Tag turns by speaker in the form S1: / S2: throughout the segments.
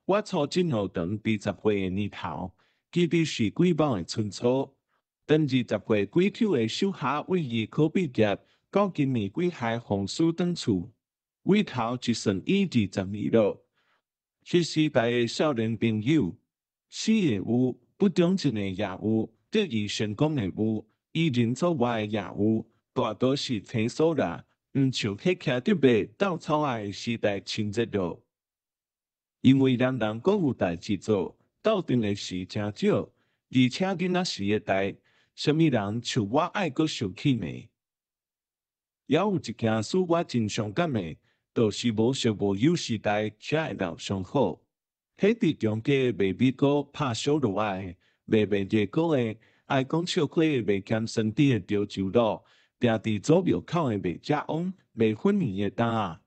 S1: 我初今后长20岁的年头，其实是几帮的春草。等20岁几口的手下为艺考毕业，到今年几海红书等厝，尾头一算已22了。迄时代的少年朋友，死的有，不忠贞的也有，得意成功的有，以人作外的也有，大多是天数啦，毋像迄徛伫马斗草爱的时代亲热络。因为人人各有代志做，斗阵的事真少，而且囡仔时的代，什么人像我爱阁受气呢？也有一件事我真伤感的，就是无熟无友时代才会闹上好。迄伫中间卖米糕、拍小罗的，卖热糕的，爱讲笑话的卖咸酸甜的潮州佬，定伫祖庙口的卖食翁、卖粉圆的担仔。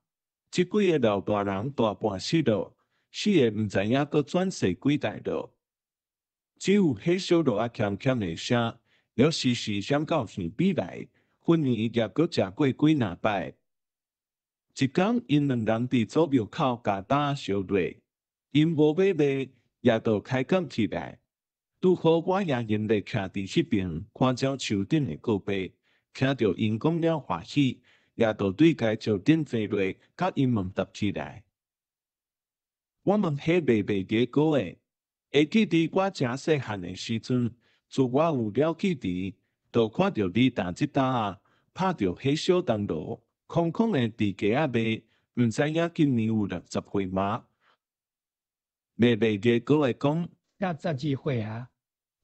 S1: 即几个老大人大半死了，死的毋知影阁转世几代了。只有迄小罗仔欠欠的声，了时时闪到耳边来，粉圆也阁食过几若摆。一天，因两人伫祖庙口甲担仔相对。因无买卖，也就开讲起来。拄好我爷因咧徛伫迄边，看鸟树顶的告白，听着因讲了欢喜，也就对家树顶坐落，甲因问答起来。我问迄卖热糕的，会记伫我诚细汉的时阵，自我有了解伫，就看着你担即担仔，拍着迄小灯笼，空空的伫街仔卖，毋知影今年有60岁吗？卖热糕的讲。
S2: 62岁啊！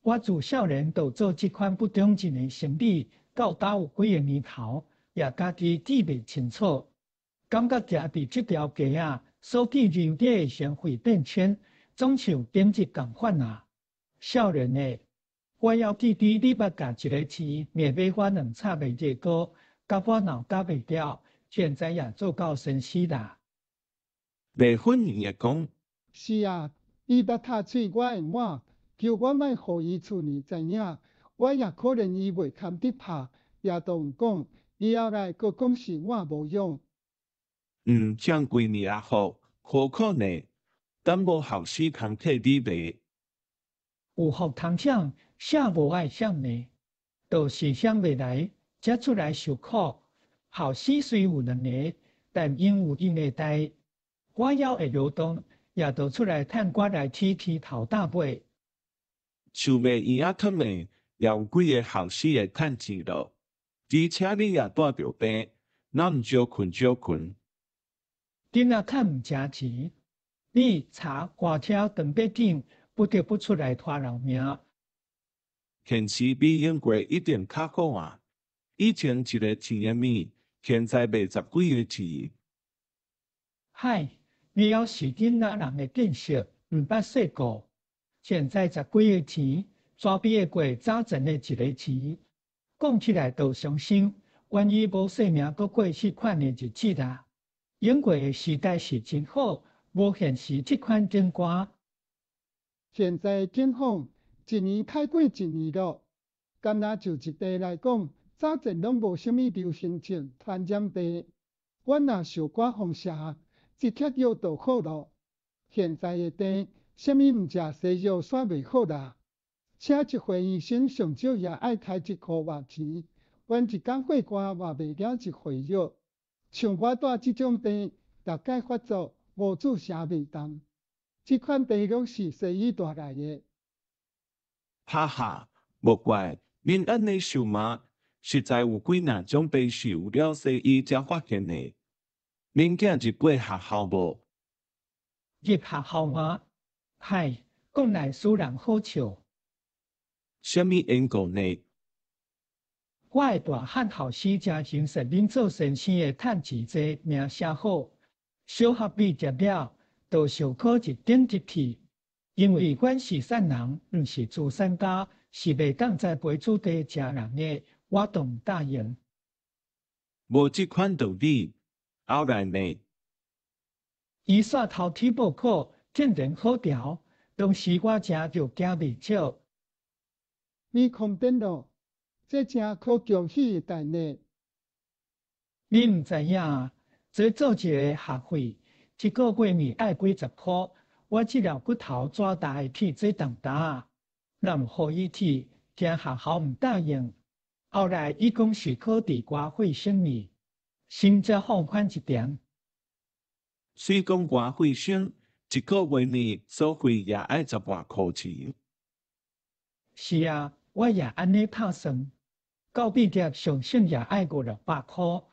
S2: 我自少年就做这款不忠贞的生意，到打有几个年头，也家己记袂清楚。感觉徛伫这条街啊，所见人底的消费变迁，总像点击共款啊。少年的，我要记伫你捌甲一个市卖买我2叉卖热糕，甲我闹甲袂了，现在也做到生死啦。
S1: 卖粉圆的讲。
S3: 是啊，伊捌拍喙我的碗，叫我莫互伊厝里知影，我也可能伊袂堪得拍，也同讲以后来阁讲是我无用。
S1: 像几年也好，何可呢？等无后世通替你卖。
S2: 有福通享，啥无爱享呢？就是享未来，才出来受苦。后死虽有2个，但因有因的代，我要会劳动，也就出来趁我来剃头大尾。
S1: 想卖伊仔吞的，也有几个后世会趁钱咯。而且你也带着病，哪毋少困少困？
S2: 囡仔较毋食钱，你查外条长白长，不得不出来拖人命。
S1: 现时比英国一定较好啊！以前一个钱的米，现在卖10几个钱。
S2: 嗨，你要是囡仔人的见识，毋捌细过。现在10几个钱，绝比会过早前的一个钱。讲起来都伤心，万一无性命，阁过迄款的日子啦。英国的时代是真好，无现时这款景观。
S3: 现在警方一年太过一年了，敢若就一地来讲，早前拢无啥物流行症传染病，我若受我放射，一贴药就好咯。现在的地，啥物毋食西药煞袂好啦。请一回医生上少也爱开1箍外钱，原一工过关也卖了1回药。像我带即种病，大概发作5次啥袂当。即款病拢是西医带来的。
S1: 哈哈，莫怪恁安尼想嘛，实在有几若种病是有了西医才发现的。恁囝入过学校无？
S2: 入学校吗？嗨，讲来使人好笑。
S1: 什么缘故呢？
S2: 我的大汉后生真诚实恁做先生的趁钱济，名声好。小学毕业了，就受考一顶一去。因为阮是善人，毋是自善家，是袂当栽培子弟食人的，我都毋答应。
S1: 无即款道理，后来呢？
S2: 伊煞头天报考，竟然好调，当时我真就惊袂少。
S3: 你空电咯，这真可恭喜的代呢。
S2: 你毋知影啊？做一个学费，1个月面爱几10箍，我这条骨头抓大的铁做重担，咱互伊铁，听学校唔答应。后来伊讲是考地瓜会生理，心则放宽一点。
S1: 虽讲我会选一个月内收费也爱10外块钱。
S2: 是啊，我也安尼打算。到毕业上省也爱500-600块，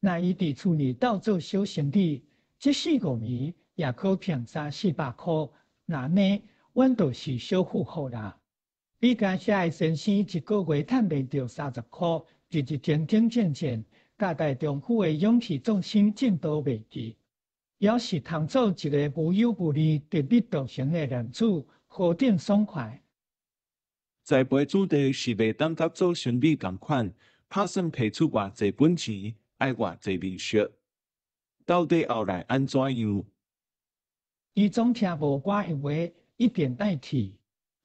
S2: 那伊伫厝里斗做小生意，这4-5年也可骗300-400块，那呢，阮就是小富豪啦。你家遐个先生一个月赚袂到30块，日日天天见见，甲大丈夫的勇气重心进步袂记。要是通做一个无忧无虑、特立独行的男子，何等爽快！
S1: 栽培主题是袂当甲做生意共款，拍算赔出偌济本钱，爱偌济利息。到底后来安怎样？
S2: 伊总听无我的话，一点代替。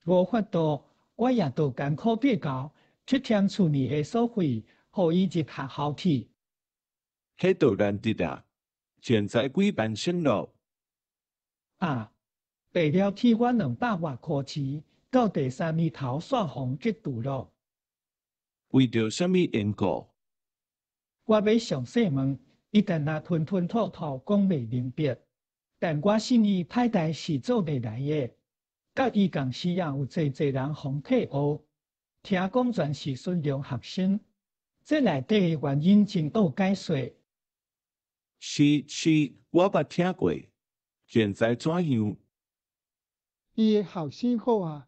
S2: 无法度，我也都艰苦比较，去添厝里的所费，互伊入学校去。
S1: 迄都难得啊！现在几班升了？
S2: 啊，白了替我200外块钱，到第3年头煞红结度了。
S1: 为着什么缘故？
S2: 我要详细问，伊但那吞吞吐吐讲袂明白。但我心里歹代是做袂来的。甲伊共时也有济人互退学，听讲全是顺良学生。这内底的原因真有解说。
S1: 是，我捌听过。现在怎样？
S3: 伊的后生好啊，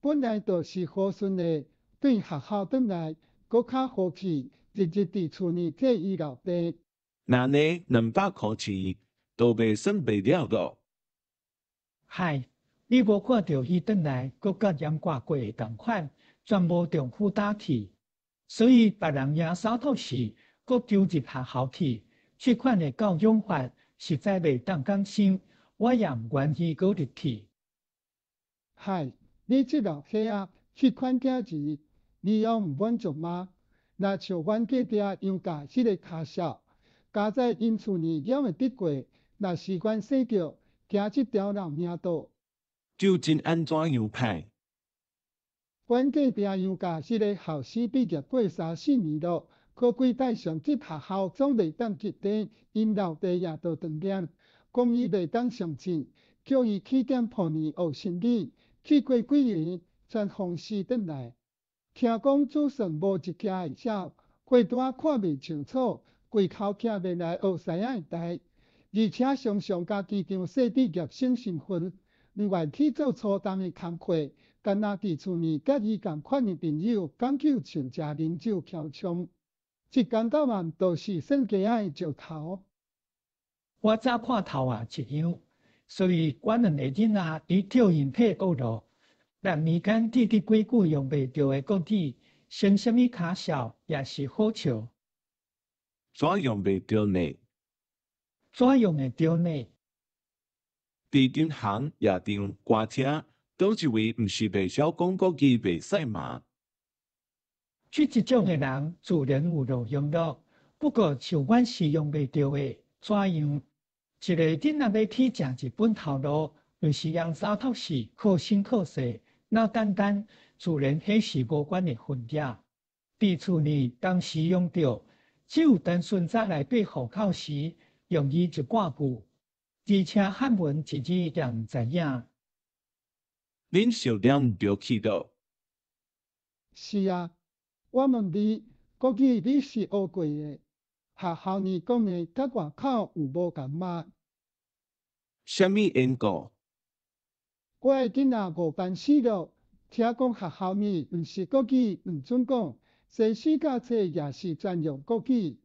S3: 本来就是好顺的，对学校转来，搁较好气，日日伫厝里替伊老爸。
S1: 那呢，200块钱都袂算袂了咯。
S2: 嗨，你无看到伊转来，搁甲严挂过的同款，全无丈夫打气，所以别人也扫透时，搁丢入学校去。这款的教养法实在袂当讲心，我也唔愿意搁入去。
S3: 嗨，你这老伙仔去款囝钱，你还唔满足吗？若像阮隔壁杨家这个卡少，家在因厝里了会得过，若是阮生着，行这条老命道。
S1: 究竟安怎样歹？
S3: 阮隔壁杨家这个后生毕业过3-4年了，可几代上这学校总袂当入地，因老爸也都断念，讲伊袂当上进，叫伊去店铺里学生意。去过几年，全风死转来。听讲祖孙无一家会晓，花单看袂清楚，规口徛袂来学师仔的代，而且常常家己当小毕业生身份，另外去做粗重的工课，干那伫厝里甲伊共款的朋友讲究像食啉酒翘枪，一天到晚都是算计仔的石头。
S2: 我早看头啊一样，所以阮两个囡仔伫跳引退学咯。但民间滴滴几句用袂着的国语，像什么卡笑也是好笑。
S1: 怎样袂着呢？
S2: 怎样会着呢？
S1: 伫银行、夜场、歌厅，倒一位毋是袂晓讲国语袂使嘛？
S2: 这种的人自然有路用咯。不过像阮是用袂着的，怎样？一个囡仔要去食日本头路，就是用扫头时靠身靠势，那简单，自然迄是无关的分野。伫厝里当时用着，只有单纯早来对户口时，用伊一半句，而且汉文一字也毋知影。
S1: 恁小了毋着去倒？
S3: 是啊，我问你，国语你是学过的，学校里讲的甲外口有无共吗？
S1: 什么缘故？
S3: 我的囡仔5班4了，听讲学校里毋是国语毋准讲，西史甲册也是全用国语。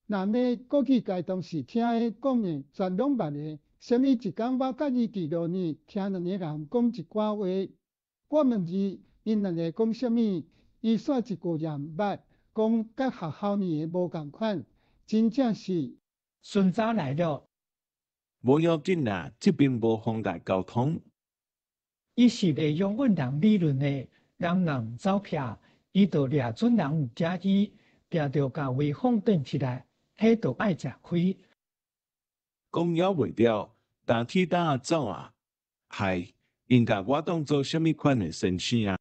S3: 那么国语该当是听的讲的全拢捌的，什么一天我甲伊伫路里听两个人讲一寡话，我问伊，因两个讲什么，伊煞一句也毋捌，讲甲学校里的无共款，真正是。
S2: 顺早来了。
S1: 无要紧啦，这边无妨碍交通。
S2: 伊是利用阮人理论的，人人走撇，伊就掠准人有假意，定着甲话放转起来，迄就爱食亏。
S1: 讲了袂了，打铁打走啊！系，应该我当做什么款的申请啊？